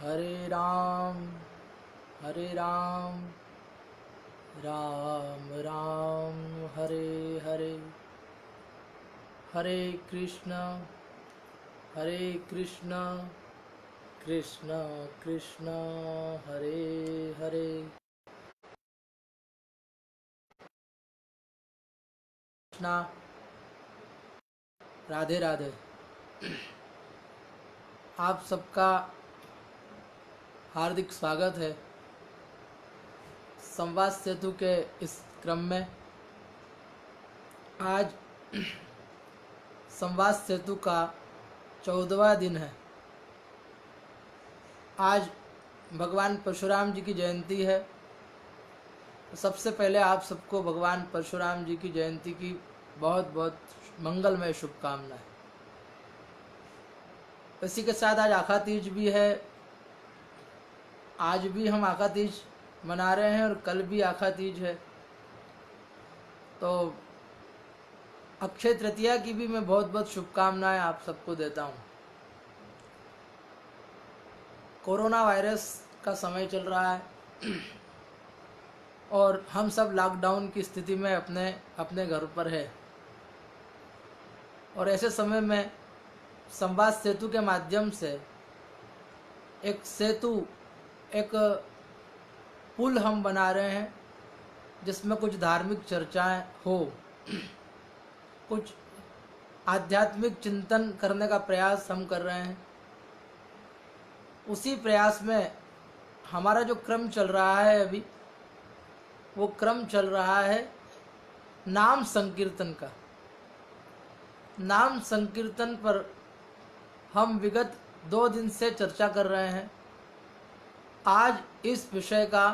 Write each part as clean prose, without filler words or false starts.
हरे राम हरे राम राम राम हरे हरे हरे कृष्ण कृष्ण कृष्ण हरे हरे। कृष्णा राधे राधे। आप सबका हार्दिक स्वागत है संवाद सेतु के इस क्रम में। आज संवाद सेतु का 14वां दिन है। आज भगवान परशुराम जी की जयंती है। सबसे पहले आप सबको भगवान परशुराम जी की जयंती की बहुत बहुत मंगलमय शुभकामनाएं। इसी के साथ आज आखा तीज भी है। आज भी हम आखा तीज मना रहे हैं और कल भी आखा तीज है। तो अक्षय तृतीया की भी मैं बहुत बहुत शुभकामनाएं आप सबको देता हूं। कोरोना वायरस का समय चल रहा है और हम सब लॉकडाउन की स्थिति में अपने अपने घर पर है। और ऐसे समय में संवाद सेतु के माध्यम से एक सेतु, एक पुल हम बना रहे हैं जिसमें कुछ धार्मिक चर्चाएं हो, कुछ आध्यात्मिक चिंतन करने का प्रयास हम कर रहे हैं। उसी प्रयास में हमारा जो क्रम चल रहा है अभी, वो क्रम चल रहा है नाम संकीर्तन का। नाम संकीर्तन पर हम विगत 2 दिन से चर्चा कर रहे हैं। आज इस विषय का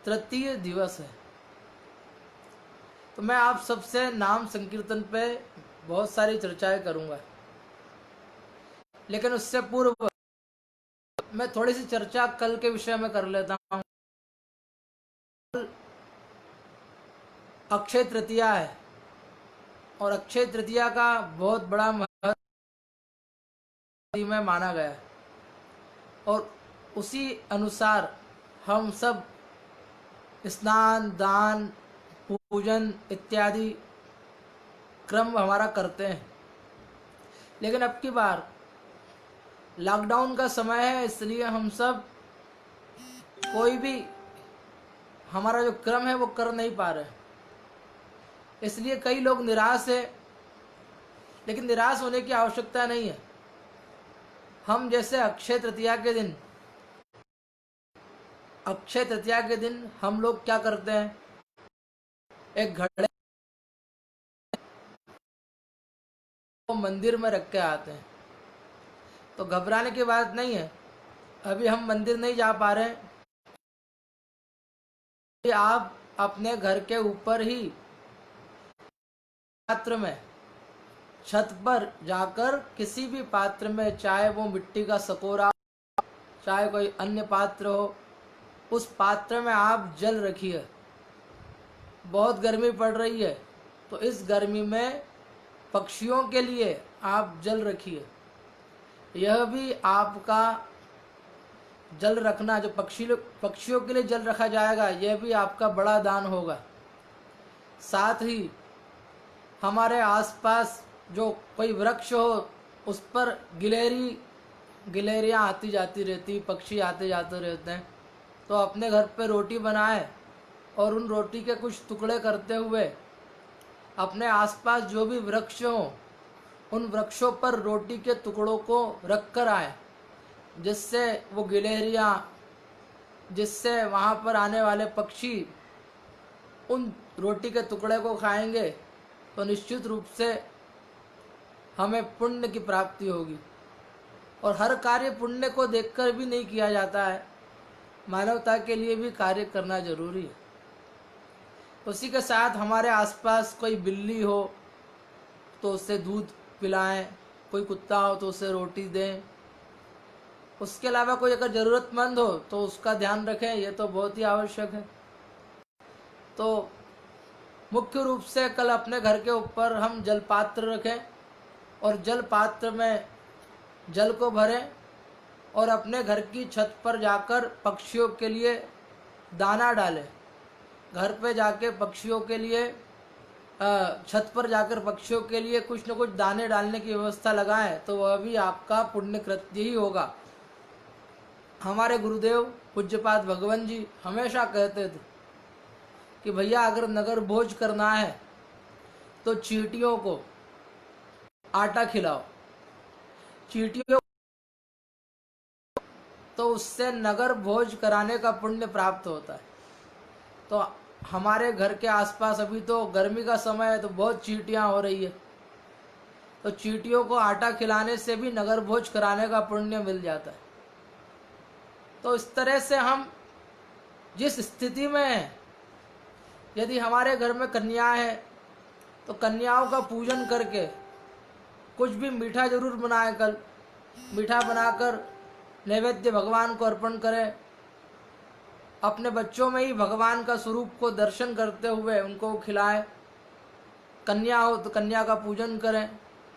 तृतीय दिवस है। तो मैं आप सबसे नाम संकीर्तन पे बहुत सारी चर्चाएं करूंगा, लेकिन उससे पूर्व मैं थोड़ी सी चर्चा कल के विषय में कर लेता हूँ। अक्षय तृतीया है और अक्षय तृतीया का बहुत बड़ा महत्व में माना गया है और उसी अनुसार हम सब स्नान, दान, पूजन इत्यादि क्रम हमारा करते हैं। लेकिन अब की बार लॉकडाउन का समय है, इसलिए हम सब कोई भी हमारा जो क्रम है वो कर नहीं पा रहे। इसलिए कई लोग निराश है, लेकिन निराश होने की आवश्यकता नहीं है। हम जैसे अक्षय तृतीया के दिन हम लोग क्या करते हैं, एक घड़े को मंदिर में रख के आते हैं। तो घबराने की बात नहीं है। अभी हम मंदिर नहीं जा पा रहे हैं, आप अपने घर के ऊपर ही पात्र में, छत पर जाकर किसी भी पात्र में, चाहे वो मिट्टी का सकोरा, चाहे कोई अन्य पात्र हो, उस पात्र में आप जल रखिए। बहुत गर्मी पड़ रही है, तो इस गर्मी में पक्षियों के लिए आप जल रखिए। यह भी आपका जल रखना, जो पक्षियों के लिए जल रखा जाएगा, यह भी आपका बड़ा दान होगा। साथ ही हमारे आसपास जो कोई वृक्ष हो, उस पर गिलहरियाँ आती जाती रहती, पक्षी आते जाते रहते हैं। तो अपने घर पे रोटी बनाए और उन रोटी के कुछ टुकड़े करते हुए अपने आसपास जो भी वृक्ष हों, उन वृक्षों पर रोटी के टुकड़ों को रख कर आए, जिससे वो गिलहरियाँ, जिससे वहाँ पर आने वाले पक्षी उन रोटी के टुकड़े को खाएंगे, तो निश्चित रूप से हमें पुण्य की प्राप्ति होगी। और हर कार्य पुण्य को देखकर भी नहीं किया जाता है, मानवता के लिए भी कार्य करना जरूरी है। उसी के साथ हमारे आसपास कोई बिल्ली हो तो उससे दूध पिलाएं, कोई कुत्ता हो तो उसे रोटी दें। उसके अलावा कोई अगर ज़रूरतमंद हो तो उसका ध्यान रखें, यह तो बहुत ही आवश्यक है। तो मुख्य रूप से कल अपने घर के ऊपर हम जल पात्र रखें और जल पात्र में जल को भरें और अपने घर की छत पर जाकर पक्षियों के लिए दाना डालें। घर पे जाके पक्षियों के लिए छत पर जाकर पक्षियों के लिए कुछ न कुछ दाने डालने की व्यवस्था लगाएं, तो वह भी आपका पुण्य कृत्य ही होगा। हमारे गुरुदेव पूज्यपाद भगवान जी हमेशा कहते थे कि भैया अगर नगर भोज करना है तो चींटियों को आटा खिलाओ, चींटियों तो उससे नगर भोज कराने का पुण्य प्राप्त होता है। तो हमारे घर के आसपास अभी तो गर्मी का समय है तो बहुत चींटियां हो रही है, तो चींटियों को आटा खिलाने से भी नगर भोज कराने का पुण्य मिल जाता है। तो इस तरह से हम जिस स्थिति में हैं, यदि हमारे घर में कन्या है तो कन्याओं का पूजन करके कुछ भी मीठा जरूर बनाएं। कल मीठा बनाकर नैवेद्य भगवान को अर्पण करें। अपने बच्चों में ही भगवान का स्वरूप को दर्शन करते हुए उनको खिलाएं। कन्या हो तो कन्या का पूजन करें,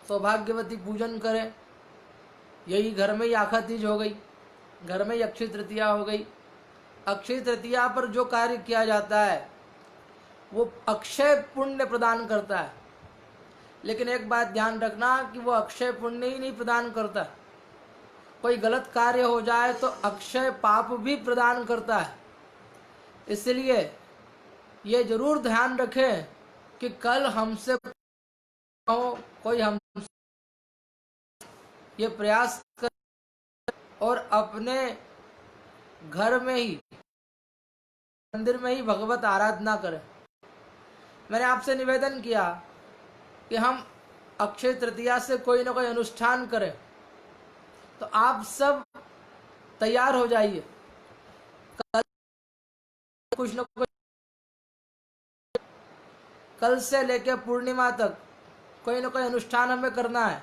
सौभाग्यवती पूजन करें। यही घर में ही आखा तीज हो गई, घर में ही अक्षय तृतीया हो गई। अक्षय तृतीया पर जो कार्य किया जाता है वो अक्षय पुण्य प्रदान करता है, लेकिन एक बात ध्यान रखना कि वो अक्षय पुण्य ही नहीं प्रदान करता। कोई गलत कार्य हो जाए तो अक्षय पाप भी प्रदान करता है। इसलिए ये जरूर ध्यान रखें कि कल हमसे कोई हम ये प्रयास कर और अपने घर में ही मंदिर में ही भगवत आराधना करें। मैंने आपसे निवेदन किया कि हम अक्षय तृतीया से कोई ना कोई अनुष्ठान करें, तो आप सब तैयार हो जाइए। कल कुछ न कुछ, कल से लेकर पूर्णिमा तक कोई ना कोई अनुष्ठान हमें करना है।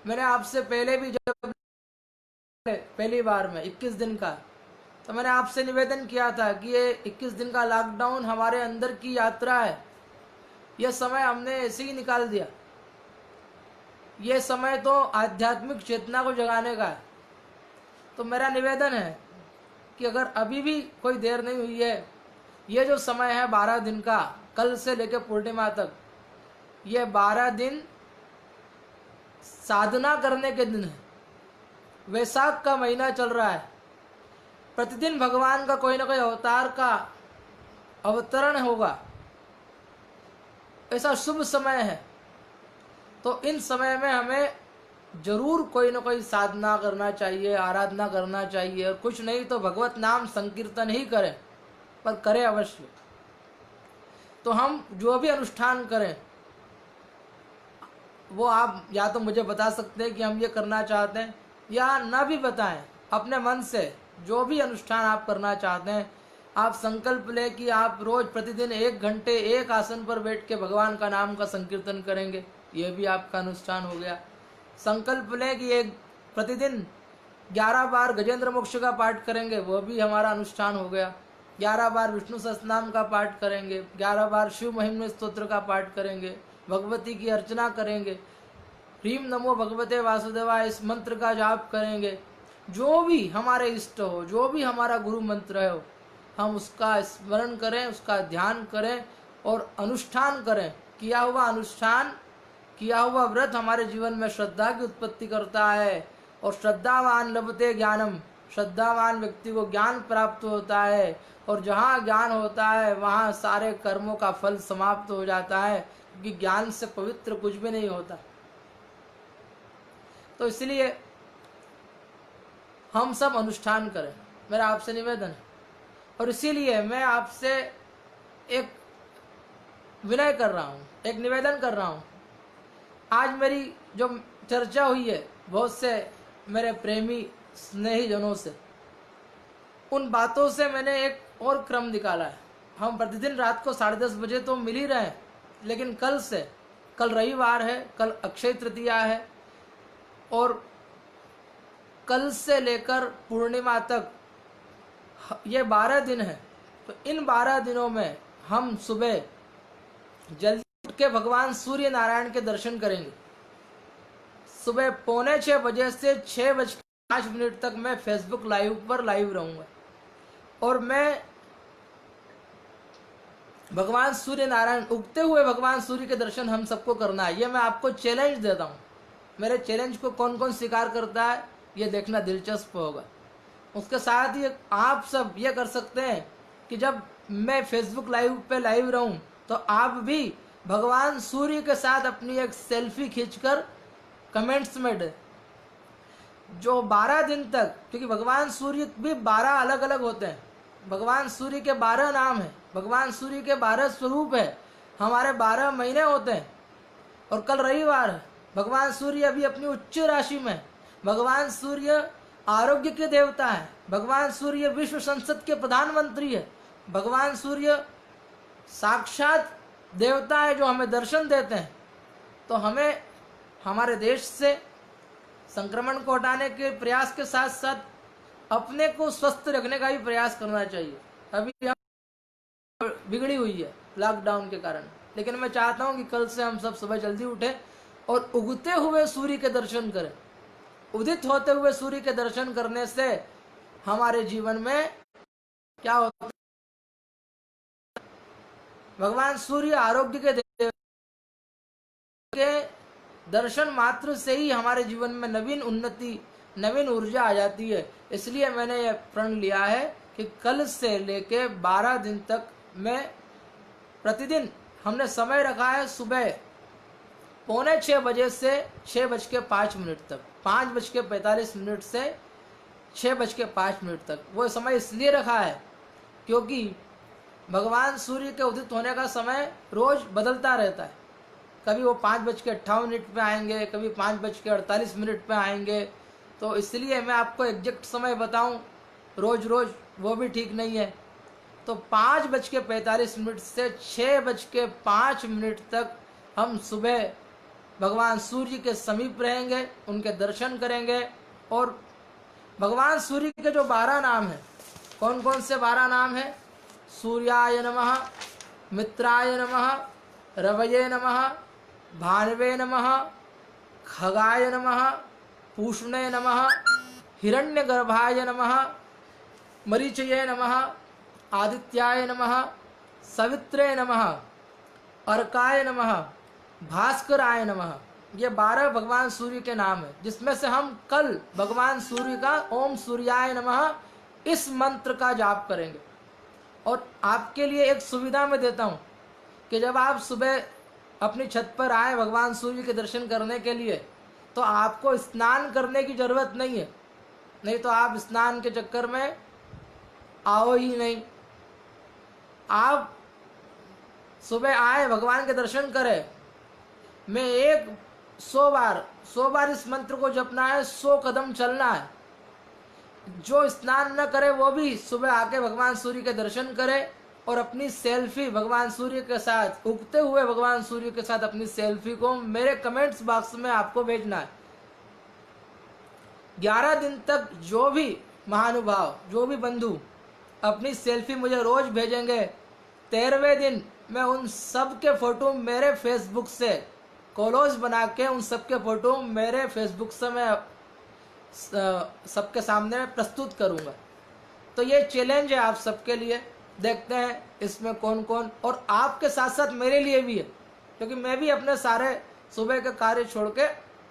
मैंने आपसे पहले भी जब पहली बार में 21 दिन का, तो मैंने आपसे निवेदन किया था कि ये 21 दिन का लॉकडाउन हमारे अंदर की यात्रा है। यह समय हमने ऐसे ही निकाल दिया। ये समय तो आध्यात्मिक चेतना को जगाने का है। तो मेरा निवेदन है कि अगर अभी भी कोई देर नहीं हुई है, ये जो समय है 12 दिन का, कल से लेकर पूर्णिमा तक, ये 12 दिन साधना करने के दिन है। वैशाख का महीना चल रहा है, प्रतिदिन भगवान का कोई ना कोई अवतार का अवतरण होगा, ऐसा शुभ समय है। तो इन समय में हमें जरूर कोई ना कोई साधना करना चाहिए, आराधना करना चाहिए, और कुछ नहीं तो भगवत नाम संकीर्तन ही करें, पर करें अवश्य। तो हम जो भी अनुष्ठान करें वो आप या तो मुझे बता सकते हैं कि हम ये करना चाहते हैं, या ना भी बताएं। अपने मन से जो भी अनुष्ठान आप करना चाहते हैं, आप संकल्प लें कि आप रोज प्रतिदिन 1 घंटे एक आसन पर बैठ के भगवान का नाम का संकीर्तन करेंगे, ये भी आपका अनुष्ठान हो गया। संकल्प लें कि एक प्रतिदिन 11 बार गजेंद्र मोक्ष का पाठ करेंगे, वह भी हमारा अनुष्ठान हो गया। 11 बार विष्णु सहस्रनाम का पाठ करेंगे, 11 बार शिव महिम्न स्तोत्र का पाठ करेंगे, भगवती की अर्चना करेंगे, ह्रीम नमो भगवते वासुदेवाय इस मंत्र का जाप करेंगे। जो भी हमारे इष्ट हो, जो भी हमारा गुरु मंत्र हो, हम उसका स्मरण करें, उसका ध्यान करें और अनुष्ठान करें। किया हुआ अनुष्ठान, किया हुआ व्रत हमारे जीवन में श्रद्धा की उत्पत्ति करता है, और श्रद्धावान लभते ज्ञानम, श्रद्धावान व्यक्ति को ज्ञान प्राप्त होता है, और जहाँ ज्ञान होता है वहाँ सारे कर्मों का फल समाप्त हो जाता है, क्योंकि ज्ञान से पवित्र कुछ भी नहीं होता। तो इसलिए हम सब अनुष्ठान करें, मेरा आपसे निवेदन है। और इसीलिए मैं आपसे एक विनय कर रहा हूँ, एक निवेदन कर रहा हूँ। आज मेरी जो चर्चा हुई है बहुत से मेरे प्रेमी स्नेही जनों से, उन बातों से मैंने एक और क्रम निकाला है। हम प्रतिदिन रात को 10:30 बजे तो मिल ही रहे हैं, लेकिन कल से, कल रविवार है, कल अक्षय तृतीया है, और कल से लेकर पूर्णिमा तक ये 12 दिन है। तो इन 12 दिनों में हम सुबह जल्दी उठ के भगवान सूर्य नारायण के दर्शन करेंगे। सुबह 5:45 बजे से 6 बजे 5 मिनट तक मैं फेसबुक लाइव पर लाइव रहूँगा और मैं भगवान सूर्य नारायण, उगते हुए भगवान सूर्य के दर्शन हम सबको करना है। ये मैं आपको चैलेंज देता हूँ। मेरे चैलेंज को कौन कौन स्वीकार करता है ये देखना दिलचस्प होगा। उसके साथ ही आप सब ये कर सकते हैं कि जब मैं फेसबुक लाइव पे लाइव रहूं तो आप भी भगवान सूर्य के साथ अपनी एक सेल्फी खींचकर कमेंट्स में दें। जो 12 दिन तक, क्योंकि भगवान सूर्य भी 12 अलग अलग होते हैं, भगवान सूर्य के 12 नाम हैं, भगवान सूर्य के 12 स्वरूप है, हमारे 12 महीने होते हैं और कल रविवार है। भगवान सूर्य अभी अपनी उच्च राशि में, भगवान सूर्य आरोग्य के देवता है, भगवान सूर्य विश्व संसद के प्रधानमंत्री है, भगवान सूर्य साक्षात देवता है जो हमें दर्शन देते हैं। तो हमें हमारे देश से संक्रमण को हटाने के प्रयास के साथ साथ अपने को स्वस्थ रखने का भी प्रयास करना चाहिए। अभी हम बिगड़ी हुई है लॉकडाउन के कारण, लेकिन मैं चाहता हूं कि कल से हम सब सुबह जल्दी उठें और उगते हुए सूर्य के दर्शन करें। उदित होते हुए सूर्य के दर्शन करने से हमारे जीवन में क्या होता है, भगवान सूर्य आरोग्य के देवता के दर्शन मात्र से ही हमारे जीवन में नवीन उन्नति, नवीन ऊर्जा आ जाती है। इसलिए मैंने यह प्रण लिया है कि कल से लेके 12 दिन तक मैं प्रतिदिन, हमने समय रखा है सुबह 5:45 बजे से 6:05 तक, 5:45 से 6:05 तक। वो समय इसलिए रखा है क्योंकि भगवान सूर्य के उदित होने का समय रोज बदलता रहता है। कभी वो 5:58 पे आएंगे, कभी 5:48 पे आएंगे। तो इसलिए मैं आपको एग्जैक्ट समय बताऊं रोज रोज वो भी ठीक नहीं है। तो 5:45 से 6:05 तक हम सुबह भगवान सूर्य के समीप रहेंगे, उनके दर्शन करेंगे। और भगवान सूर्य के जो 12 नाम हैं, कौन कौन से 12 नाम हैं? सूर्याय नमः, मित्राय नमः, रवये नमः, भानवे नमः, खगाय नमः, पूष्णे नमः, हिरण्यगर्भाय नमः, मरीचये नमः, आदित्याय नमः, सवित्रे नमः, अर्काय नमः, भास्कराय नमः। ये 12 भगवान सूर्य के नाम है, जिसमें से हम कल भगवान सूर्य का ओम सूर्याय नमः इस मंत्र का जाप करेंगे। और आपके लिए एक सुविधा मैं देता हूँ कि जब आप सुबह अपनी छत पर आए भगवान सूर्य के दर्शन करने के लिए, तो आपको स्नान करने की जरूरत नहीं है। नहीं तो आप स्नान के चक्कर में आओ ही नहीं। आप सुबह आए, भगवान के दर्शन करें। मैं 100 बार इस मंत्र को जपना है, 100 कदम चलना है। जो स्नान न करे वो भी सुबह आके भगवान सूर्य के दर्शन करे और अपनी सेल्फी भगवान सूर्य के साथ, उगते हुए भगवान सूर्य के साथ अपनी सेल्फी को मेरे कमेंट्स बॉक्स में आपको भेजना है। 11 दिन तक जो भी महानुभाव, जो भी बंधु अपनी सेल्फी मुझे रोज भेजेंगे, 13वें दिन मैं उन सब के फोटो मेरे फेसबुक से कोलोज बना के उन सब के फोटो मेरे फेसबुक से मैं सबके सामने प्रस्तुत करूंगा। तो ये चैलेंज है आप सबके लिए। देखते हैं इसमें कौन कौन, और आपके साथ साथ मेरे लिए भी है, क्योंकि मैं भी अपने सारे सुबह के कार्य छोड़ के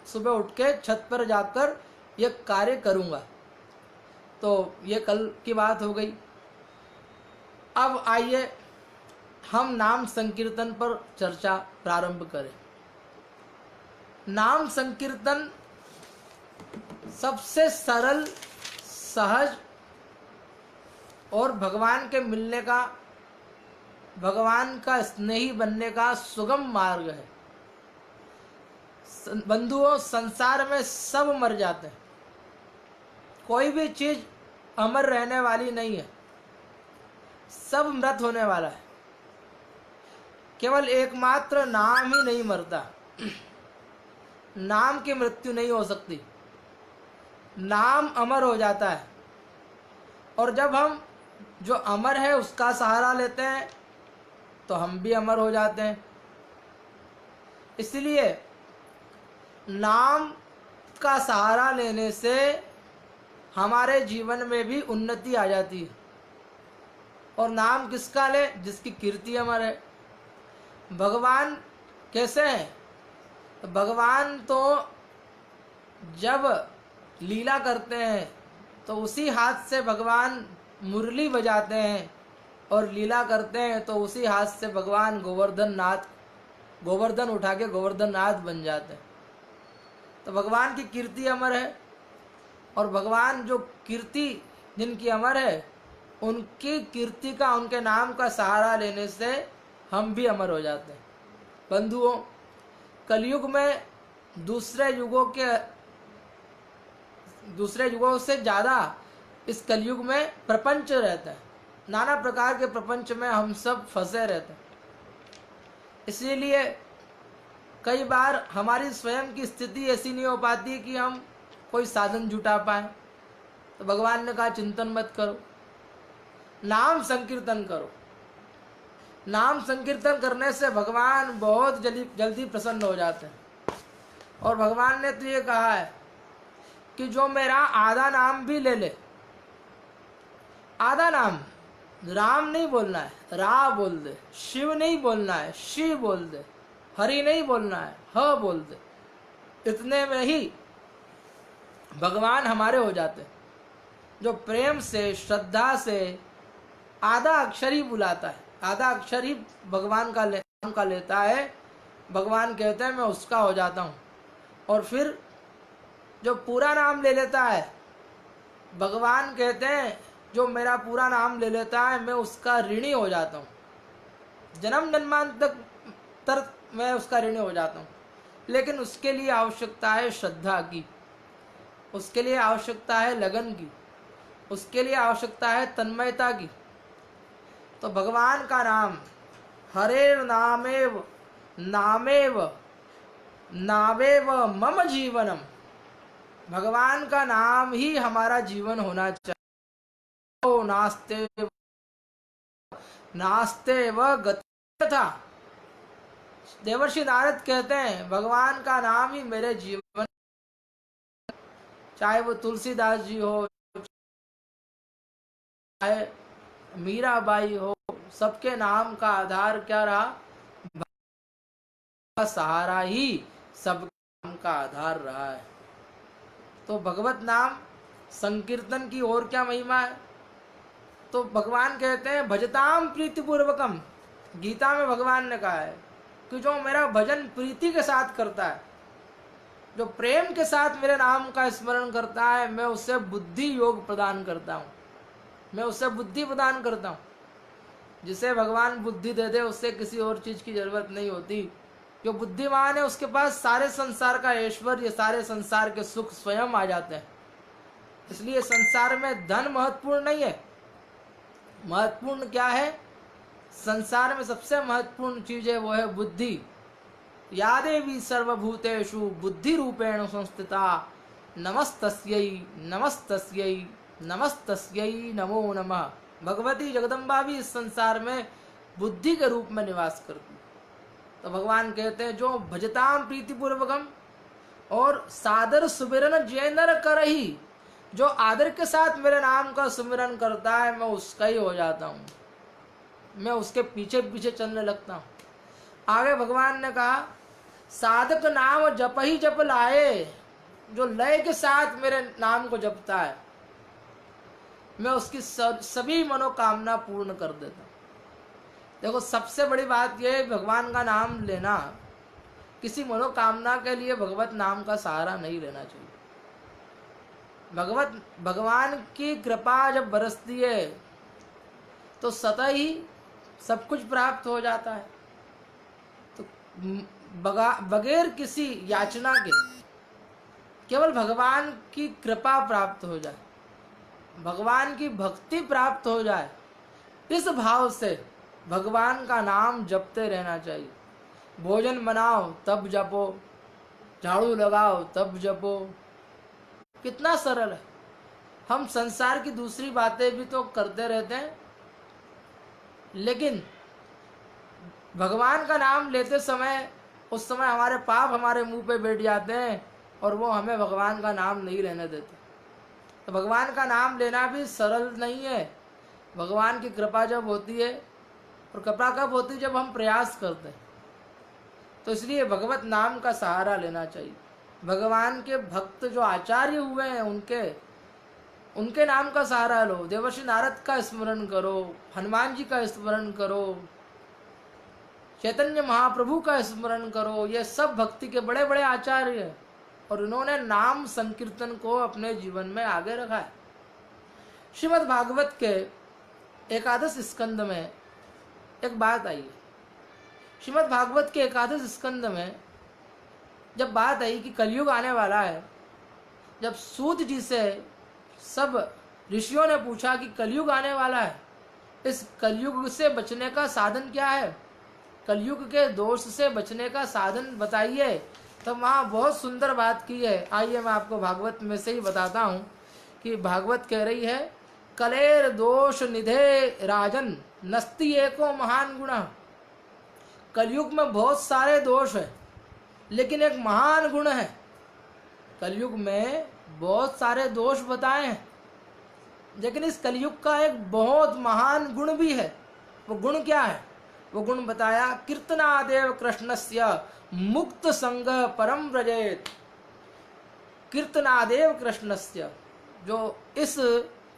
सुबह उठ के छत पर जाकर ये कार्य करूंगा। तो ये कल की बात हो गई। अब आइए हम नाम संकीर्तन पर चर्चा प्रारंभ करें। नाम संकीर्तन सबसे सरल, सहज और भगवान के मिलने का, भगवान का स्नेही बनने का सुगम मार्ग है। बंधुओं, संसार में सब मर जाते हैं, कोई भी चीज अमर रहने वाली नहीं है, सब मृत होने वाला है। केवल एकमात्र नाम ही नहीं मरता। नाम की मृत्यु नहीं हो सकती, नाम अमर हो जाता है। और जब हम जो अमर है उसका सहारा लेते हैं तो हम भी अमर हो जाते हैं। इसलिए नाम का सहारा लेने से हमारे जीवन में भी उन्नति आ जाती है। और नाम किसका ले? जिसकी कीर्ति अमर है। भगवान कैसे हैं? तो भगवान तो जब लीला करते हैं तो उसी हाथ से भगवान मुरली बजाते हैं, और लीला करते हैं तो उसी हाथ से भगवान गोवर्धन उठा के गोवर्धन नाथ बन जाते हैं। तो भगवान की कीर्ति अमर है, और भगवान जो कीर्ति जिनकी अमर है, उनकी कीर्ति का, उनके नाम का सहारा लेने से हम भी अमर हो जाते हैं। बंधुओं, कलयुग में दूसरे युगों से ज़्यादा इस कलयुग में प्रपंच रहता है। नाना प्रकार के प्रपंच में हम सब फंसे रहते हैं। इसीलिए कई बार हमारी स्वयं की स्थिति ऐसी नहीं हो पाती कि हम कोई साधन जुटा पाए। तो भगवान ने कहा चिंतन मत करो, नाम संकीर्तन करो। नाम संकीर्तन करने से भगवान बहुत जल्दी प्रसन्न हो जाते हैं। और भगवान ने तो ये कहा है कि जो मेरा आधा नाम भी ले ले, आधा नाम, राम नहीं बोलना है, रा बोल दे, शिव नहीं बोलना है, शिव बोल दे, हरि नहीं बोलना है, ह बोल दे, इतने में ही भगवान हमारे हो जाते हैं। जो प्रेम से, श्रद्धा से आधा अक्षर ही बुलाता है, आधा अक्षर ही भगवान का लेता है, भगवान कहते हैं मैं उसका हो जाता हूँ। और फिर जो पूरा नाम ले लेता है, भगवान कहते हैं जो मेरा पूरा नाम ले लेता है मैं उसका ऋणी हो जाता हूँ, जन्म जन्मांतर मैं उसका ऋणी हो जाता हूँ। लेकिन उसके लिए आवश्यकता है श्रद्धा की, उसके लिए आवश्यकता है लगन की, उसके लिए आवश्यकता है तन्मयता की। तो भगवान का नाम, हरेर नामेव नामेव नावेव मम जीवनम, भगवान का नाम ही हमारा जीवन होना चाहिए। नास्ते व गति था। देवर्षि नारद कहते हैं भगवान का नाम ही मेरे जीवन, चाहे वो तुलसीदास जी हो, चाहे मीराबाई हो, सबके नाम का आधार क्या रहा? सहारा ही सबके नाम का आधार रहा है। तो भगवत नाम संकीर्तन की और क्या महिमा है? तो भगवान कहते हैं भजताम प्रीतिपूर्वकम। गीता में भगवान ने कहा है कि जो मेरा भजन प्रीति के साथ करता है, जो प्रेम के साथ मेरे नाम का स्मरण करता है, मैं उसे बुद्धि योग प्रदान करता हूँ, मैं उसे बुद्धि प्रदान करता हूँ। जिसे भगवान बुद्धि दे दे उससे किसी और चीज की जरूरत नहीं होती। जो बुद्धिमान है उसके पास सारे संसार का ऐश्वर्य, सारे संसार के सुख स्वयं आ जाते हैं। इसलिए संसार में धन महत्वपूर्ण नहीं है। महत्वपूर्ण क्या है? संसार में सबसे महत्वपूर्ण चीज है वो है बुद्धि। या देवी सर्वभूतेषु बुद्धि रूपेण संस्थिता नमस्तस्यै नमस्तस्यै नमस्तस्यै नमो नमः। भगवती जगदम्बा भी इस संसार में बुद्धि के रूप में निवास करती। तो भगवान कहते हैं जो भजताम प्रीतिपूर्वकम, और सादर सुमिरन जैनर करही, जो आदर के साथ मेरे नाम का सुमिरन करता है मैं उसका ही हो जाता हूँ, मैं उसके पीछे पीछे चलने लगता हूँ। आगे भगवान ने कहा साधक नाम जप ही जप लाए, जो लय के साथ मेरे नाम को जपता है मैं उसकी सभी मनोकामना पूर्ण कर देता हूँ। देखो सबसे बड़ी बात यह है भगवान का नाम लेना, किसी मनोकामना के लिए भगवत नाम का सहारा नहीं लेना चाहिए। भगवान की कृपा जब बरसती है तो स्वतः ही सब कुछ प्राप्त हो जाता है। तो बगैर किसी याचना के केवल भगवान की कृपा प्राप्त हो जाए, भगवान की भक्ति प्राप्त हो जाए, इस भाव से भगवान का नाम जपते रहना चाहिए। भोजन बनाओ तब जपो, झाड़ू लगाओ तब जपो, कितना सरल है। हम संसार की दूसरी बातें भी तो करते रहते हैं, लेकिन भगवान का नाम लेते समय उस समय हमारे पाप हमारे मुंह पे बैठ जाते हैं और वो हमें भगवान का नाम नहीं लेने देते। तो भगवान का नाम लेना भी सरल नहीं है। भगवान की कृपा जब होती है, और कृपा कब होती है? जब हम प्रयास करते हैं। तो इसलिए भगवत नाम का सहारा लेना चाहिए। भगवान के भक्त जो आचार्य हुए हैं उनके नाम का सहारा लो। देवर्षि नारद का स्मरण करो, हनुमान जी का स्मरण करो, चैतन्य महाप्रभु का स्मरण करो। ये सब भक्ति के बड़े बड़े आचार्य हैं और इन्होंने नाम संकीर्तन को अपने जीवन में आगे रखा है। श्रीमद् भागवत के एकादश स्कंद में एक बात आई है। श्रीमद् भागवत के एकादश स्कंद में जब बात आई कि कलयुग आने वाला है, जब सूत जी से सब ऋषियों ने पूछा कि कलयुग आने वाला है, इस कलयुग से बचने का साधन क्या है, कलयुग के दोष से बचने का साधन बताइए, तो वहाँ बहुत सुंदर बात की है। आइए मैं आपको भागवत में से ही बताता हूँ कि भागवत कह रही है, कलेर दोष निधे राजन नस्ति एको महान गुण। कलयुग में बहुत सारे दोष है, लेकिन एक महान गुण है। कलयुग में बहुत सारे दोष बताए हैं, लेकिन इस कलयुग का एक बहुत महान गुण भी है। वो गुण क्या है? वो गुण बताया, कीर्तनादेव कृष्णस्य मुक्त संग परम व्रजेत। कीर्तनादेव कृष्णस्य, जो इस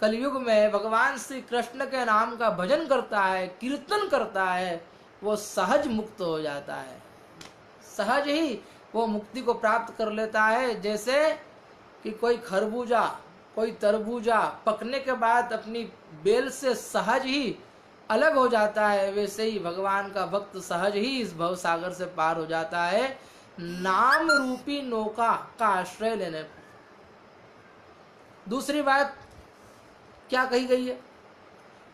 कलयुग में भगवान श्री कृष्ण के नाम का भजन करता है, कीर्तन करता है, वो सहज मुक्त हो जाता है। सहज ही वो मुक्ति को प्राप्त कर लेता है। जैसे कि कोई खरबूजा, कोई तरबूजा पकने के बाद अपनी बेल से सहज ही अलग हो जाता है, वैसे ही भगवान का भक्त सहज ही इस भव सागर से पार हो जाता है, नाम रूपी नौका का आश्रय लेने पर। दूसरी बात क्या कही गई है?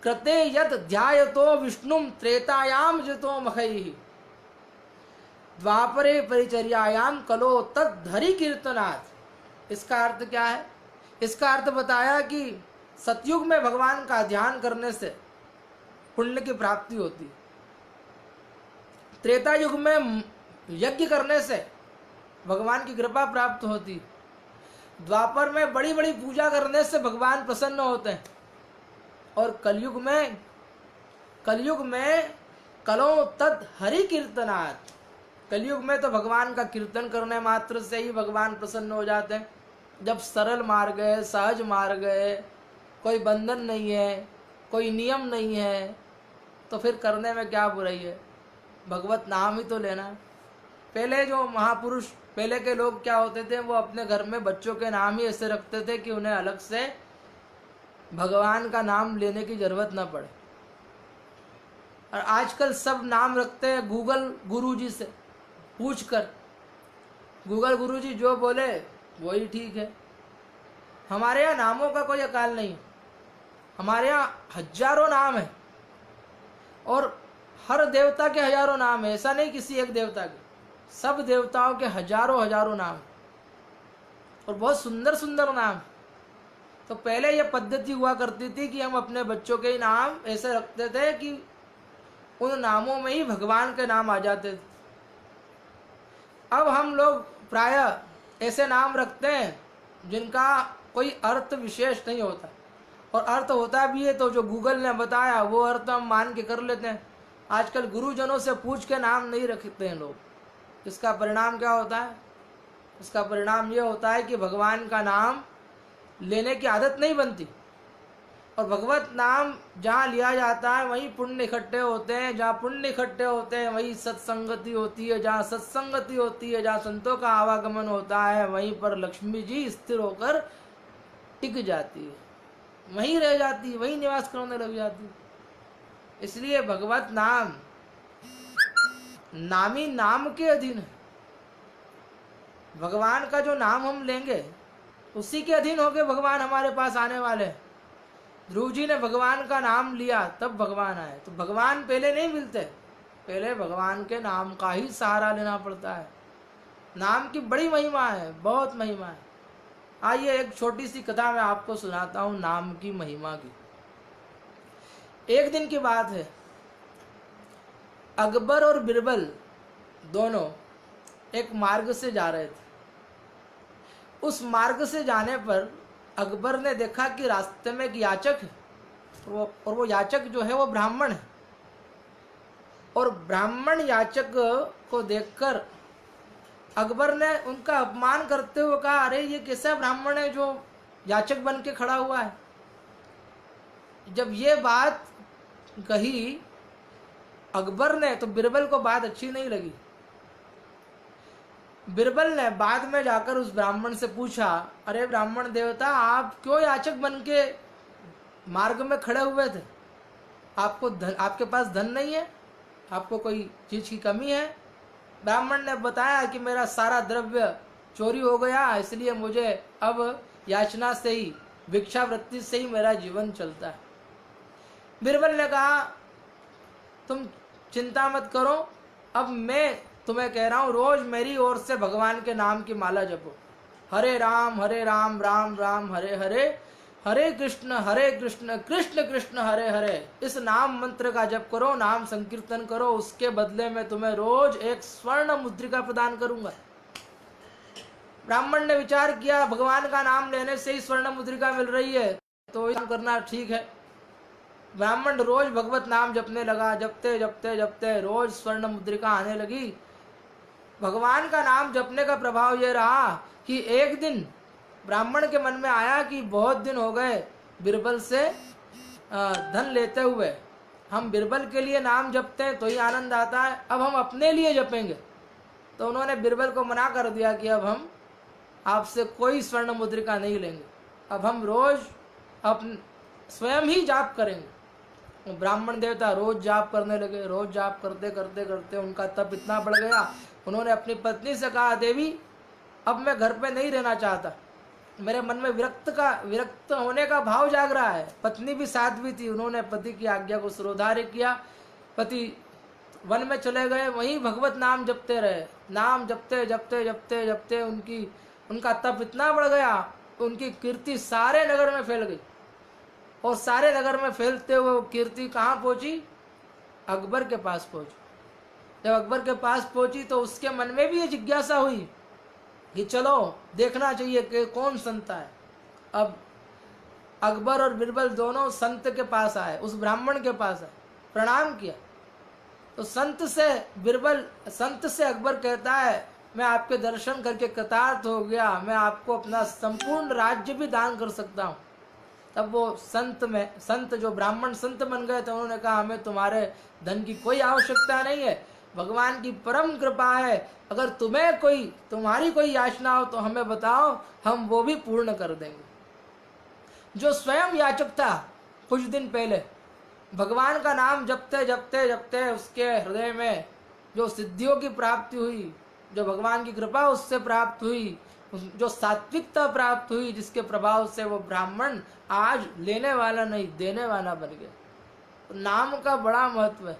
कृते यत ध्यायतो विष्णुम त्रेतायाम जितो मखैहि द्वापरे परिचर्यायाम कलो तद्धरि कीर्तनात्। इसका अर्थ क्या है? इसका अर्थ बताया कि सतयुग में भगवान का ध्यान करने से पुण्य की प्राप्ति होती, त्रेता युग में यज्ञ करने से भगवान की कृपा प्राप्त होती, द्वापर में बड़ी बड़ी पूजा करने से भगवान प्रसन्न होते हैं, और कलयुग में कलो तद हरि कीर्तनात्। कलयुग में तो भगवान का कीर्तन करने मात्र से ही भगवान प्रसन्न हो जाते हैं। जब सरल मार्ग है, सहज मार्ग है, कोई बंधन नहीं है, कोई नियम नहीं है, तो फिर करने में क्या बुराई है? भगवत नाम ही तो लेना। पहले जो महापुरुष, पहले के लोग क्या होते थे, वो अपने घर में बच्चों के नाम ही ऐसे रखते थे कि उन्हें अलग से भगवान का नाम लेने की जरूरत न पड़े। और आजकल सब नाम रखते हैं गूगल गुरुजी से पूछकर। गूगल गुरुजी जो बोले वही ठीक है। हमारे यहाँ नामों का कोई अकाल नहीं। हमारे यहाँ हजारों नाम है, और हर देवता के हजारों नाम है। ऐसा नहीं किसी एक देवता के, सब देवताओं के हजारों हजारों नाम, और बहुत सुंदर सुंदर नाम। तो पहले यह पद्धति हुआ करती थी कि हम अपने बच्चों के ही नाम ऐसे रखते थे कि उन नामों में ही भगवान के नाम आ जाते थे। अब हम लोग प्रायः ऐसे नाम रखते हैं जिनका कोई अर्थ विशेष नहीं होता, और अर्थ होता भी है तो जो गूगल ने बताया वो अर्थ हम मान के कर लेते हैं। आजकल गुरुजनों से पूछ के नाम नहीं रखते हैं लोग। इसका परिणाम क्या होता है? इसका परिणाम ये होता है कि भगवान का नाम लेने की आदत नहीं बनती, और भगवत नाम जहाँ लिया जाता है वहीं पुण्य इकट्ठे होते हैं। जहाँ पुण्य इकट्ठे होते हैं वहीं सत्संगति होती है। जहाँ सत्संगति होती है, जहाँ संतों का आवागमन होता है, वहीं पर लक्ष्मी जी स्थिर होकर टिक जाती है, वहीं रह जाती है, वहीं निवास करने लग जाती है। इसलिए भगवत नाम नामी नाम के अधीन है। भगवान का जो नाम हम लेंगे उसी के अधीन होके भगवान हमारे पास आने वाले हैं। ध्रुव जी ने भगवान का नाम लिया तब भगवान आए। तो भगवान पहले नहीं मिलते, पहले भगवान के नाम का ही सहारा लेना पड़ता है। नाम की बड़ी महिमा है, बहुत महिमा है। आइए एक छोटी सी कथा मैं आपको सुनाता हूँ नाम की महिमा की। एक दिन की बात है, अकबर और बिरबल दोनों एक मार्ग से जा रहे थे। उस मार्ग से जाने पर अकबर ने देखा कि रास्ते में एक याचक है और वो याचक जो है वो ब्राह्मण है। और ब्राह्मण याचक को देखकर अकबर ने उनका अपमान करते हुए कहा, अरे ये कैसा ब्राह्मण है जो याचक बन के खड़ा हुआ है। जब ये बात कही अकबर ने तो बिरबल को बात अच्छी नहीं लगी। बिरबल ने बाद में जाकर उस ब्राह्मण से पूछा, अरे ब्राह्मण देवता, आप क्यों याचक बन के मार्ग में खड़े हुए थे? आपको धन, आपके पास धन नहीं है? आपको कोई चीज की कमी है? ब्राह्मण ने बताया कि मेरा सारा द्रव्य चोरी हो गया, इसलिए मुझे अब याचना से ही, भिक्षावृत्ति से ही मेरा जीवन चलता है। बिरबल ने कहा, तुम चिंता मत करो, अब मैं तुम्हें कह रहा हूं, रोज मेरी ओर से भगवान के नाम की माला जपो। हरे राम राम राम हरे हरे, हरे कृष्ण कृष्ण कृष्ण हरे हरे। इस नाम मंत्र का जप करो, नाम संकीर्तन करो, उसके बदले में तुम्हें रोज एक स्वर्ण मुद्रिका प्रदान करूंगा। ब्राह्मण ने विचार किया, भगवान का नाम लेने से ही स्वर्ण मुद्रिका मिल रही है, तो ये करना ठीक है। ब्राह्मण रोज भगवत नाम जपने लगा, जपते जपते जपते रोज स्वर्ण मुद्रिका आने लगी। भगवान का नाम जपने का प्रभाव यह रहा कि एक दिन ब्राह्मण के मन में आया कि बहुत दिन हो गए बिरबल से धन लेते हुए, हम बिरबल के लिए नाम जपते हैं तो ही आनंद आता है, अब हम अपने लिए जपेंगे। तो उन्होंने बिरबल को मना कर दिया कि अब हम आपसे कोई स्वर्ण मुद्रिका नहीं लेंगे, अब हम रोज अपने स्वयं ही जाप करेंगे। ब्राह्मण देवता रोज जाप करने लगे। रोज जाप करते करते करते उनका तप इतना बढ़ गया, उन्होंने अपनी पत्नी से कहा, देवी अब मैं घर पे नहीं रहना चाहता, मेरे मन में विरक्त होने का भाव जाग रहा है। पत्नी भी साथ भी थी, उन्होंने पति की आज्ञा को शिरोधार्य किया। पति वन में चले गए, वहीं भगवत नाम जपते रहे। नाम जपते जपते जपते जपते उनका तप इतना बढ़ गया, उनकी कीर्ति सारे नगर में फैल गई। और सारे नगर में फैलते हुए वो कीर्ति कहाँ पहुंची? अकबर के पास पहुंची। जब अकबर के पास पहुंची तो उसके मन में भी ये जिज्ञासा हुई कि चलो देखना चाहिए कि कौन संत है। अब अकबर और बिरबल दोनों संत के पास आए, उस ब्राह्मण के पास आए, प्रणाम किया। तो संत से अकबर कहता है, मैं आपके दर्शन करके कृतार्थ हो गया, मैं आपको अपना संपूर्ण राज्य भी दान कर सकता हूँ। तब वो संत जो ब्राह्मण संत बन गए थे, उन्होंने कहा, हमें तुम्हारे धन की कोई आवश्यकता नहीं है, भगवान की परम कृपा है, अगर तुम्हारी कोई याचना हो तो हमें बताओ, हम वो भी पूर्ण कर देंगे। जो स्वयं याचक था, कुछ दिन पहले भगवान का नाम जपते जपते जपते उसके हृदय में जो सिद्धियों की प्राप्ति हुई, जो भगवान की कृपा उससे प्राप्त हुई, जो सात्विकता प्राप्त हुई, जिसके प्रभाव से वो ब्राह्मण आज लेने वाला नहीं देने वाला बन गया। तो नाम का बड़ा महत्व है।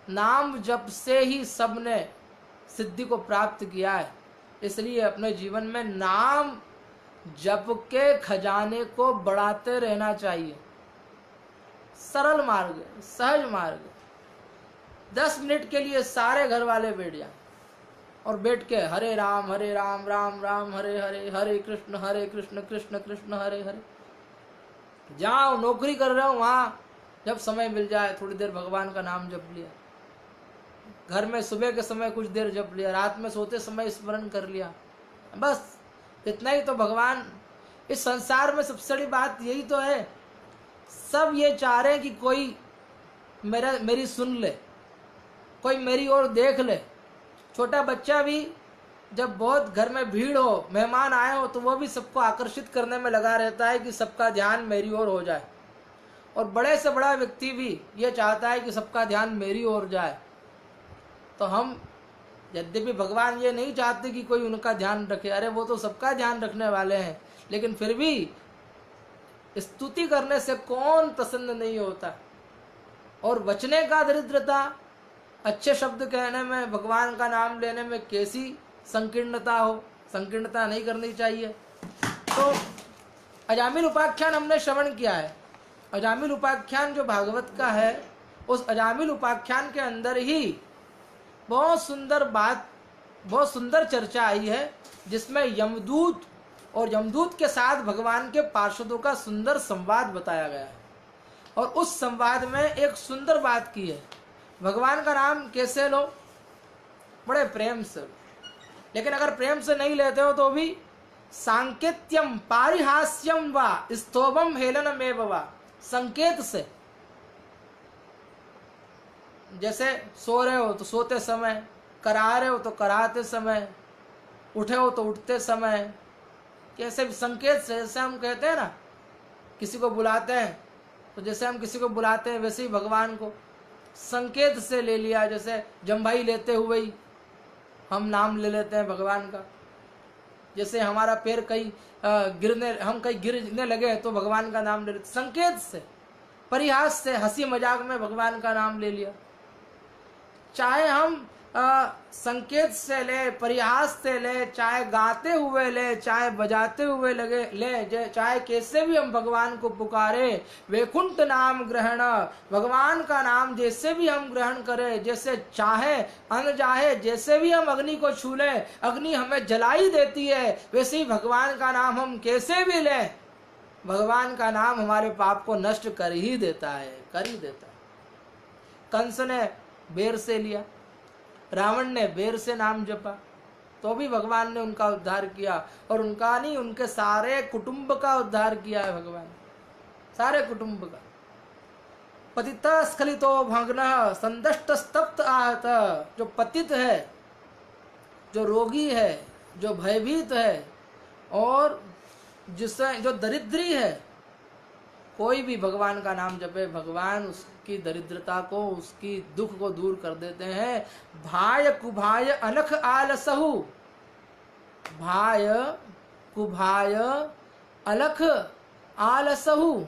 नाम जप से ही सबने सिद्धि को प्राप्त किया है, इसलिए अपने जीवन में नाम जप के खजाने को बढ़ाते रहना चाहिए। सरल मार्ग, सहज मार्ग। 10 मिनट के लिए सारे घर वाले बैठ जाए और बैठ के हरे राम राम राम हरे हरे, हरे कृष्ण कृष्ण कृष्ण हरे हरे। जाओ नौकरी कर रहे हो, वहां जब समय मिल जाए थोड़ी देर भगवान का नाम जप लिया, घर में सुबह के समय कुछ देर जप लिया, रात में सोते समय स्मरण कर लिया, बस इतना ही तो भगवान। इस संसार में सबसे बड़ी बात यही तो है, सब ये चाह रहे हैं कि कोई मेरी सुन ले, कोई मेरी ओर देख ले। छोटा बच्चा भी जब बहुत घर में भीड़ हो, मेहमान आए हो, तो वो भी सबको आकर्षित करने में लगा रहता है कि सबका ध्यान मेरी ओर हो जाए। और बड़े से बड़ा व्यक्ति भी ये चाहता है कि सबका ध्यान मेरी ओर जाए। तो हम, यद्यपि भगवान ये नहीं चाहते कि कोई उनका ध्यान रखे, अरे वो तो सबका ध्यान रखने वाले हैं, लेकिन फिर भी स्तुति करने से कौन प्रसन्न नहीं होता। और बचने का दरिद्रता, अच्छे शब्द कहने में, भगवान का नाम लेने में कैसी संकीर्णता हो, संकीर्णता नहीं करनी चाहिए। तो अजामिल उपाख्यान हमने श्रवण किया है। अजामिल उपाख्यान जो भागवत का है, उस अजामिल उपाख्यान के अंदर ही बहुत सुंदर चर्चा आई है, जिसमें यमदूत और यमदूत के साथ भगवान के पार्षदों का सुंदर संवाद बताया गया है। और उस संवाद में एक सुंदर बात की है, भगवान का नाम कैसे लो? बड़े प्रेम से। लेकिन अगर प्रेम से नहीं लेते हो तो भी सांकेत्यम पारिहास्यम वा स्तोभम हेलनमेव वा, संकेत से, जैसे सो रहे हो तो सोते समय, करा रहे हो तो कराते समय, उठे हो तो उठते समय, कैसे भी संकेत से, जैसे हम कहते हैं ना किसी को बुलाते हैं, तो जैसे हम किसी को बुलाते हैं वैसे ही भगवान को संकेत से ले लिया। जैसे जम्भाई लेते हुए ही हम नाम ले लेते हैं भगवान का। जैसे हमारा पैर कहीं हम कहीं गिरने लगे तो भगवान का नाम ले लेते, संकेत से, परिहास से, हंसी मजाक में भगवान का नाम ले लिया। चाहे हम संकेत से ले, परिहास से ले, चाहे गाते हुए ले, चाहे बजाते हुए ले, चाहे कैसे भी हम भगवान को पुकारे, वैकुंठ नाम ग्रहण, भगवान का नाम जैसे भी हम ग्रहण करें, जैसे चाहे अनचाहे जैसे भी हम अग्नि को छू ले, अग्नि हमें जलाई देती है, वैसे ही भगवान का नाम हम कैसे भी ले, भगवान का नाम हमारे पाप को नष्ट कर ही देता है, कर ही देता है। कंस ने बेर से लिया, रावण ने बेर से नाम जपा, तो भी भगवान ने उनका उद्धार किया। और उनका नहीं, उनके सारे कुटुंब का उद्धार किया है भगवान, सारे कुटुंब का। पतित स्खलितो भग्न संदष्ट स्तप्त आहत, जो पतित है, जो रोगी है, जो भयभीत है, और जिससे जो दरिद्री है, कोई भी भगवान का नाम जपे, भगवान उसकी दरिद्रता को, उसकी दुख को दूर कर देते हैं। भाय कुभाय अनख आलसहु, भाय कुभाय अलख आलसहु,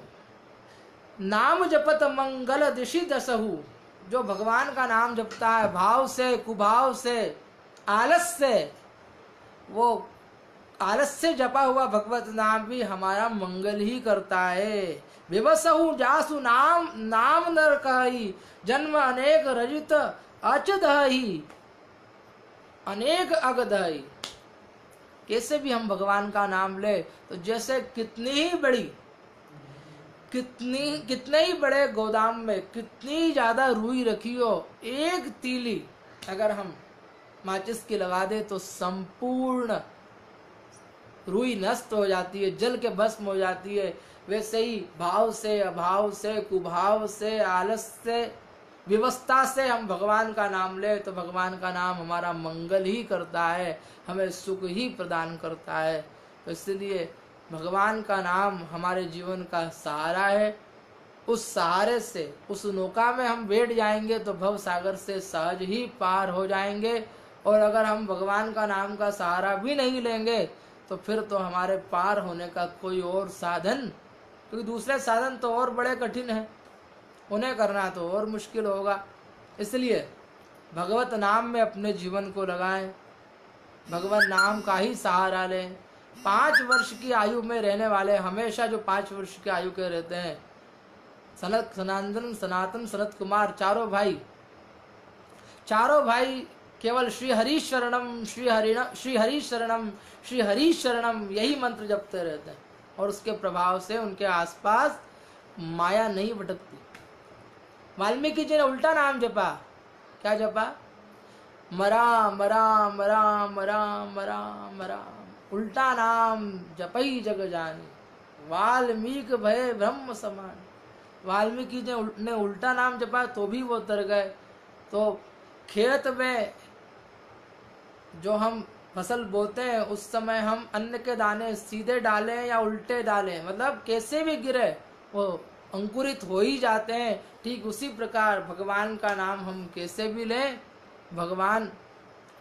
नाम जपत मंगल दिशि दसहु। जो भगवान का नाम जपता है भाव से, कुभाव से, आलस से, वो आलस से जपा हुआ भगवत नाम भी हमारा मंगल ही करता है। विवसहु जासु नाम नाम नर कही, जन्म अनेक रजित अचदही, अनेक अगदही। कैसे भी हम भगवान का नाम ले तो जैसे कितने ही बड़े गोदाम में कितनी ज्यादा रुई रखी हो, एक तीली अगर हम माचिस की लगा दे तो संपूर्ण रुई नष्ट हो जाती है, जल के भस्म हो जाती है। वैसे ही भाव से, अभाव से, कुभाव से, आलस से, विवस्था से हम भगवान का नाम ले तो भगवान का नाम हमारा मंगल ही करता है, हमें सुख ही प्रदान करता है। तो इसलिए भगवान का नाम हमारे जीवन का सहारा है। उस सहारे से, उस नौका में हम बैठ जाएंगे तो भव सागर से सहज ही पार हो जाएंगे। और अगर हम भगवान का नाम का सहारा भी नहीं लेंगे तो फिर तो हमारे पार होने का कोई और साधन, क्योंकि दूसरे साधन तो और बड़े कठिन हैं, उन्हें करना तो और मुश्किल होगा। इसलिए भगवत नाम में अपने जीवन को लगाएं, भगवत नाम का ही सहारा लें। 5 वर्ष की आयु में रहने वाले हमेशा जो 5 वर्ष की आयु के रहते हैं, सनत, सनातन, सनातन, सनत कुमार, चारों भाई केवल श्री हरि शरणम, श्री हरि शरणम, श्री हरि शरणम यही मंत्र जपते रहते हैं। और उसके प्रभाव से उनके आसपास माया नहीं भटकती। वाल्मीकि जी ने उल्टा नाम जपा, क्या जपा? मराम राम राम राम राम राम, उल्टा नाम जपई जग जानी, वाल्मीकि भय ब्रह्म समान। वाल्मीकि जी ने उल्टा नाम जपा तो भी वो तर गए। तो खेत में जो हम फसल बोते हैं उस समय हम अन्न के दाने सीधे डालें या उल्टे डालें, मतलब कैसे भी गिरे वो अंकुरित हो ही जाते हैं। ठीक उसी प्रकार भगवान का नाम हम कैसे भी लें, भगवान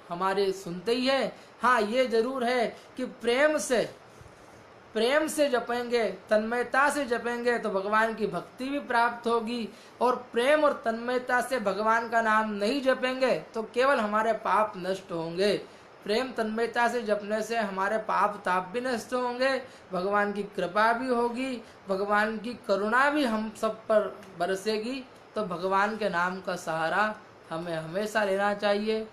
हमारे सुनते ही है। हाँ, ये जरूर है कि प्रेम से जपेंगे, तन्मयता से जपेंगे तो भगवान की भक्ति भी प्राप्त होगी। और प्रेम और तन्मयता से भगवान का नाम नहीं जपेंगे तो केवल हमारे पाप नष्ट होंगे। प्रेम तन्मयता से जपने से हमारे पाप ताप भी नष्ट होंगे, भगवान की कृपा भी होगी, भगवान की करुणा भी हम सब पर बरसेगी। तो भगवान के नाम का सहारा हमें हमेशा लेना चाहिए,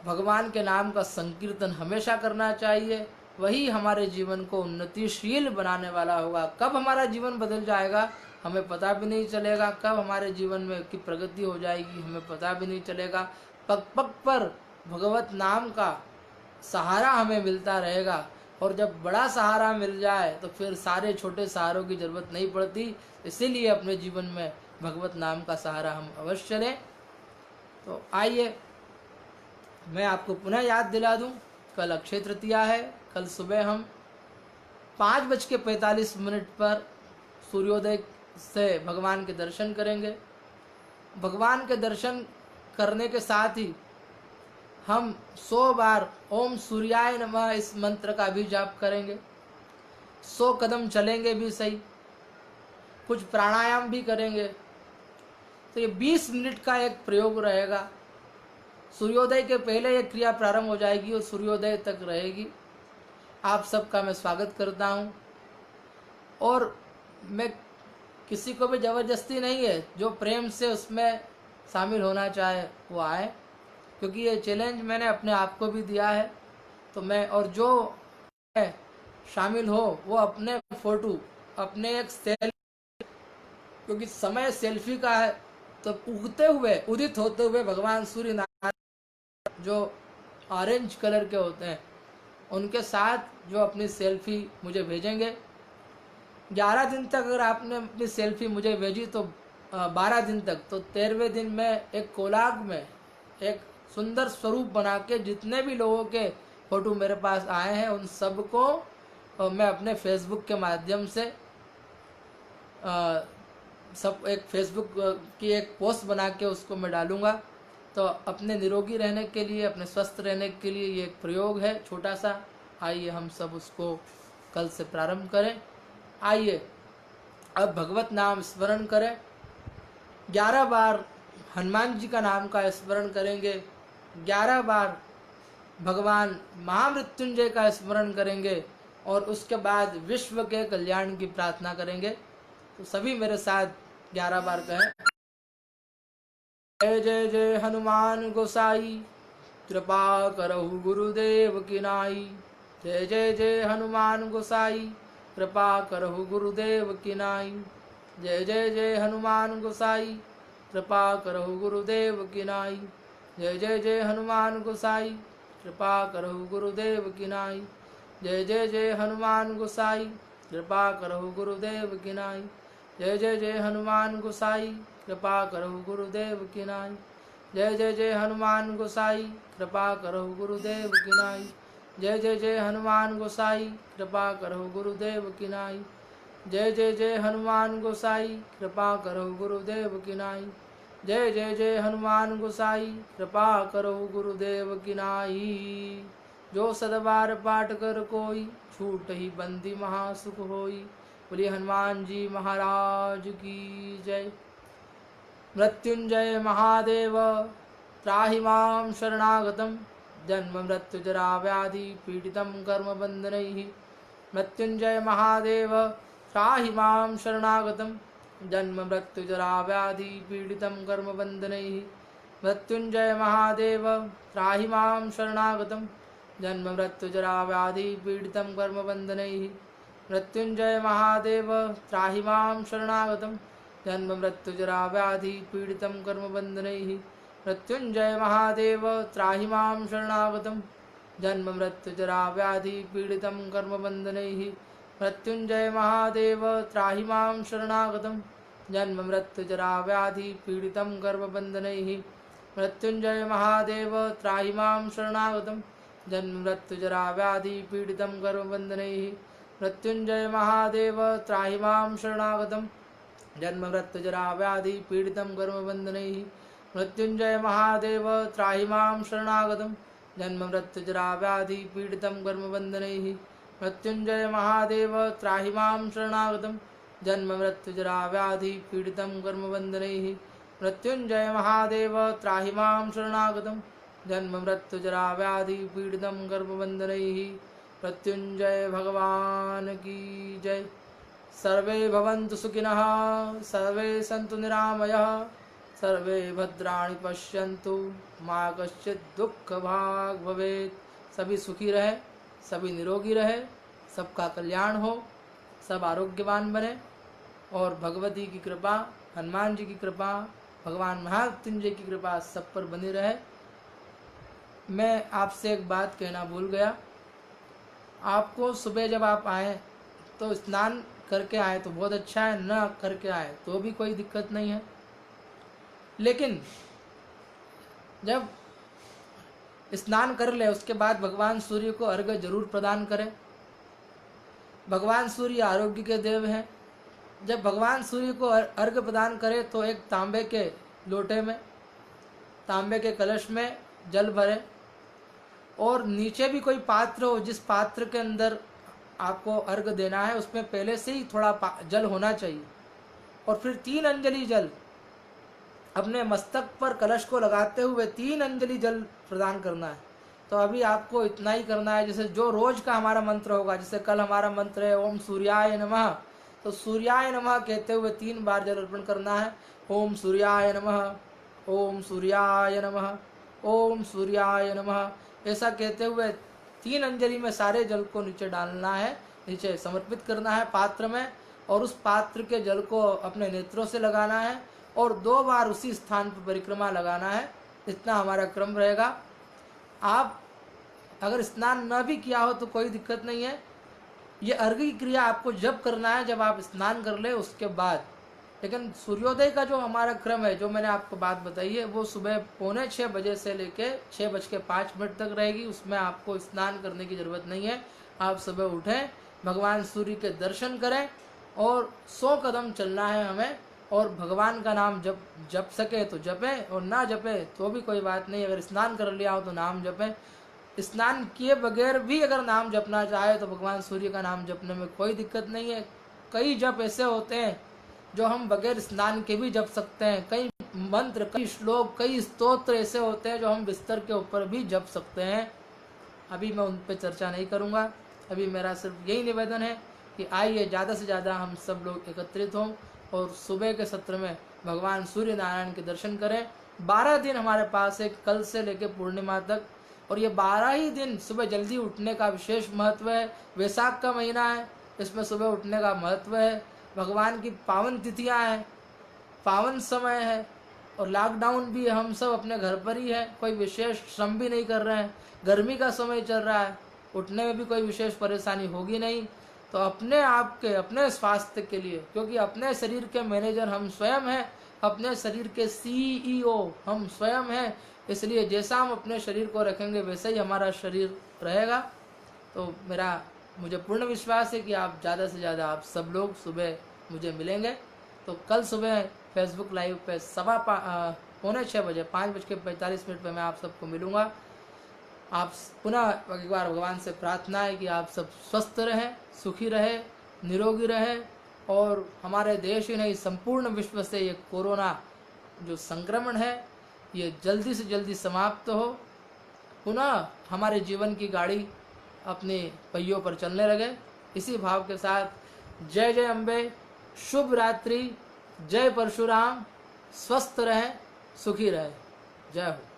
भगवान के नाम का संकीर्तन हमेशा करना चाहिए, वही हमारे जीवन को उन्नतिशील बनाने वाला होगा। कब हमारा जीवन बदल जाएगा हमें पता भी नहीं चलेगा, कब हमारे जीवन में की प्रगति हो जाएगी हमें पता भी नहीं चलेगा। पग पग पर भगवत नाम का सहारा हमें मिलता रहेगा, और जब बड़ा सहारा मिल जाए तो फिर सारे छोटे सहारों की जरूरत नहीं पड़ती। इसीलिए अपने जीवन में भगवत नाम का सहारा हम अवश्य लें। तो आइए मैं आपको पुनः याद दिला दूं, कल अक्षय तृतीया है। कल सुबह हम 5:45 पर सूर्योदय से भगवान के दर्शन करेंगे। भगवान के दर्शन करने के साथ ही हम 100 बार ओम सूर्याय नमः इस मंत्र का भी जाप करेंगे। 100 कदम चलेंगे भी सही, कुछ प्राणायाम भी करेंगे। तो ये 20 मिनट का एक प्रयोग रहेगा। सूर्योदय के पहले ये क्रिया प्रारंभ हो जाएगी और सूर्योदय तक रहेगी। आप सबका मैं स्वागत करता हूँ, और मैं किसी को भी ज़बरदस्ती नहीं है, जो प्रेम से उसमें शामिल होना चाहे वो आए, क्योंकि ये चैलेंज मैंने अपने आप को भी दिया है। तो मैं, और जो शामिल हो वो अपने फोटो, अपने एक सेल्फी, क्योंकि समय सेल्फी का है, तो उगते हुए, उदित होते हुए भगवान सूर्य नारायण जो ऑरेंज कलर के होते हैं उनके साथ जो अपनी सेल्फी मुझे भेजेंगे। 11 दिन तक अगर आपने अपनी सेल्फी मुझे भेजी तो 12 दिन तक, तो 13वें दिन में एक कोलाग में एक सुंदर स्वरूप बना के जितने भी लोगों के फोटो मेरे पास आए हैं उन सबको मैं अपने फेसबुक के माध्यम से सब एक फेसबुक की एक पोस्ट बना के उसको मैं डालूँगा। तो अपने निरोगी रहने के लिए, अपने स्वस्थ रहने के लिए ये एक प्रयोग है छोटा सा। आइए हम सब उसको कल से प्रारंभ करें। आइए अब भगवत नाम स्मरण करें। 11 बार हनुमान जी का नाम का स्मरण करेंगे, 11 बार भगवान महामृत्युंजय का स्मरण करेंगे, और उसके बाद विश्व के कल्याण की प्रार्थना करेंगे। तो सभी मेरे साथ 11 बार कहें। जय जय जय हनुमान गोसाई, कृपा करहु गुरुदेव की नाई। जय जय जय हनुमान गोसाई, कृपा करहु गुरुदेव की नाई। जय जय जय हनुमान गोसाई, कृपा करहु गुरुदेव की नाई। जय जय जय हनुमान गोसाई, कृपा करहु गुरुदेव की नाई। जय जय जय हनुमान गोसाई, कृपा करहु गुरुदेव की नाई। जय जय जय हनुमान गोसाई, कृपा करहु गुरुदेव की नाई। जय जय जय हनुमान गोसाई, कृपा करहु गुरुदेव की नाई। जय जय जय हनुमान गोसाई, कृपा करहु गुरुदेव की नाई। जय जय जय हनुमान गोसाई, कृपा करहु गुरुदेव की नाई। जय जय जय हनुमान गोसाई, कृपा करहु गुरुदेव की नाई। जो सदबार पाठ कर कोई, छूट ही बंदी महासुख होई। बोलिए हनुमान जी महाराज की जय। मृत्युंजय महादेव, त्राहि मां शरणागतम्। जन्म मृत्यु जरा व्याधि पीडितं कर्म बंधनैः। मृत्युंजय महादेव, त्राहि मां शरणागतम्। जन्म मृत्यु जरा व्याधि पीडितं कर्म बंधनैः। मृत्युंजय महादेव, त्राहि मां शरणागतम्। जन्म मृत्यु जरा व्याधि पीडितं कर्म बंधनैः। मृत्युंजय महादेव, त्राहि मां शरणागतम्। जन्म मृत्यु जरा व्याधि पीडितं कर्म बंधनैः। मृत्युंजय महादेव, त्राहि मां शरणागतम्। जन्म मृत्यु जरा व्याधि पीडितं कर्म बंधनैः। मृत्युंजय महादेव, त्राहि मां शरणागतम्। जन्म मृत्यु जरा व्याधि पीडितं कर्म बंधनैः। मृत्युंजय महादेव, त्राहि मां शरणागतम्। जन्म मृत्यु जरा व्याधि पीडितं कर्म बंधनैः। मृत्युंजय महादेव, त्राहि मां शरणागतम्। जन्म मृत्यु जरा व्याधि पीडितं कर्म बंधनैः। मृत्युंजय महादेव, त्राहि मां शरणागतम्। जन्म मृत्यु जरा व्याधि पीडितं कर्म बंधनैः। मृत्युंजय महादेव, त्राहि मां शरणागतम्। जन्म मृत्यु जरा व्याधि पीडितं कर्म बंधनैः। मृत्युंजय महादेव, त्राहि मां शरणागतम्। जन्म मृत्यु जरा व्याधि पीडितं कर्म बंधनैः। मृत्युंजय भगवान की जय। सर्वे भवन्तु सुखिनः, सर्वे सन्तु निरामयः, सर्वे भद्राणि पश्यन्तु, मा कश्चित् दुःख भाग् भवेत्। सभी सुखी रहें, सभी निरोगी रहे, सबका कल्याण हो, सब आरोग्यवान बने और भगवती की कृपा, हनुमान जी की कृपा, भगवान महामृत्युंजय की कृपा सब पर बनी रहे। मैं आपसे एक बात कहना भूल गया, आपको सुबह जब आप आए तो स्नान करके आए तो बहुत अच्छा है, न करके आए तो भी कोई दिक्कत नहीं है। लेकिन जब स्नान कर ले उसके बाद भगवान सूर्य को अर्घ्य जरूर प्रदान करें। भगवान सूर्य आरोग्य के देव हैं। जब भगवान सूर्य को अर्घ्य प्रदान करें तो एक तांबे के लोटे में, तांबे के कलश में जल भरे और नीचे भी कोई पात्र हो, जिस पात्र के अंदर आपको अर्घ्य देना है उसमें पहले से ही थोड़ा जल होना चाहिए और फिर 3 अंजलि जल अपने मस्तक पर कलश को लगाते हुए 3 अंजलि जल प्रदान करना है। तो अभी आपको इतना ही करना है, जैसे जो रोज का हमारा मंत्र होगा, जैसे कल हमारा मंत्र है ओम सूर्याय नमः, तो सूर्याय नमः कहते हुए 3 बार जल अर्पण करना है। ओम सूर्याय नमः, ओम सूर्याय नमः, ओम सूर्याय नमः, ऐसा कहते हुए 3 अंजलि में सारे जल को नीचे डालना है, नीचे समर्पित करना है पात्र में और उस पात्र के जल को अपने नेत्रों से लगाना है और 2 बार उसी स्थान पर परिक्रमा लगाना है। इतना हमारा क्रम रहेगा। आप अगर स्नान न भी किया हो तो कोई दिक्कत नहीं है। ये अर्घ्य की क्रिया आपको जब करना है जब आप स्नान कर ले उसके बाद। लेकिन सूर्योदय का जो हमारा क्रम है, जो मैंने आपको बात बताई है, वो सुबह 5:45 बजे से लेके 6:05 तक रहेगी। उसमें आपको स्नान करने की ज़रूरत नहीं है। आप सुबह उठें, भगवान सूर्य के दर्शन करें और 100 कदम चलना है हमें और भगवान का नाम जप सके तो जपें और ना जपे तो भी कोई बात नहीं। अगर स्नान कर लिया हो तो नाम जपें। स्नान किए बगैर भी अगर नाम जपना चाहे तो भगवान सूर्य का नाम जपने में कोई दिक्कत नहीं है। कई जप ऐसे होते हैं जो हम बगैर स्नान के भी जप सकते हैं। कई मंत्र, कई श्लोक, कई स्तोत्र ऐसे होते हैं जो हम बिस्तर के ऊपर भी जप सकते हैं। अभी मैं उन पर चर्चा नहीं करूँगा। अभी मेरा सिर्फ यही निवेदन है कि आइए ज़्यादा से ज़्यादा हम सब लोग एकत्रित हों और सुबह के सत्र में भगवान सूर्य नारायण के दर्शन करें। 12 दिन हमारे पास है, कल से लेकर पूर्णिमा तक, और ये 12 ही दिन सुबह जल्दी उठने का विशेष महत्व है। वैशाख का महीना है, इसमें सुबह उठने का महत्व है। भगवान की पावन तिथियां हैं, पावन समय है और लॉकडाउन भी, हम सब अपने घर पर ही है, कोई विशेष श्रम भी नहीं कर रहे हैं। गर्मी का समय चल रहा है, उठने में भी कोई विशेष परेशानी होगी नहीं। तो अपने आप के, अपने स्वास्थ्य के लिए, क्योंकि अपने शरीर के मैनेजर हम स्वयं हैं, अपने शरीर के CEO हम स्वयं हैं, इसलिए जैसा हम अपने शरीर को रखेंगे वैसा ही हमारा शरीर रहेगा। तो मुझे पूर्ण विश्वास है कि आप ज़्यादा से ज़्यादा आप सब लोग सुबह मुझे मिलेंगे। तो कल सुबह फेसबुक लाइव पे 5:45 बजे 5:45 पे मैं आप सबको मिलूँगा। आप पुनः एक बार भगवान से प्रार्थना है कि आप सब स्वस्थ रहें, सुखी रहें, निरोगी रहें और हमारे देश ही नहीं संपूर्ण विश्व से ये कोरोना जो संक्रमण है ये जल्दी से जल्दी समाप्त हो। पुनः हमारे जीवन की गाड़ी अपने पहियों पर चलने लगे। इसी भाव के साथ जय जय अम्बे, शुभ रात्रि, जय परशुराम, स्वस्थ रहें, सुखी रहें, जय हो।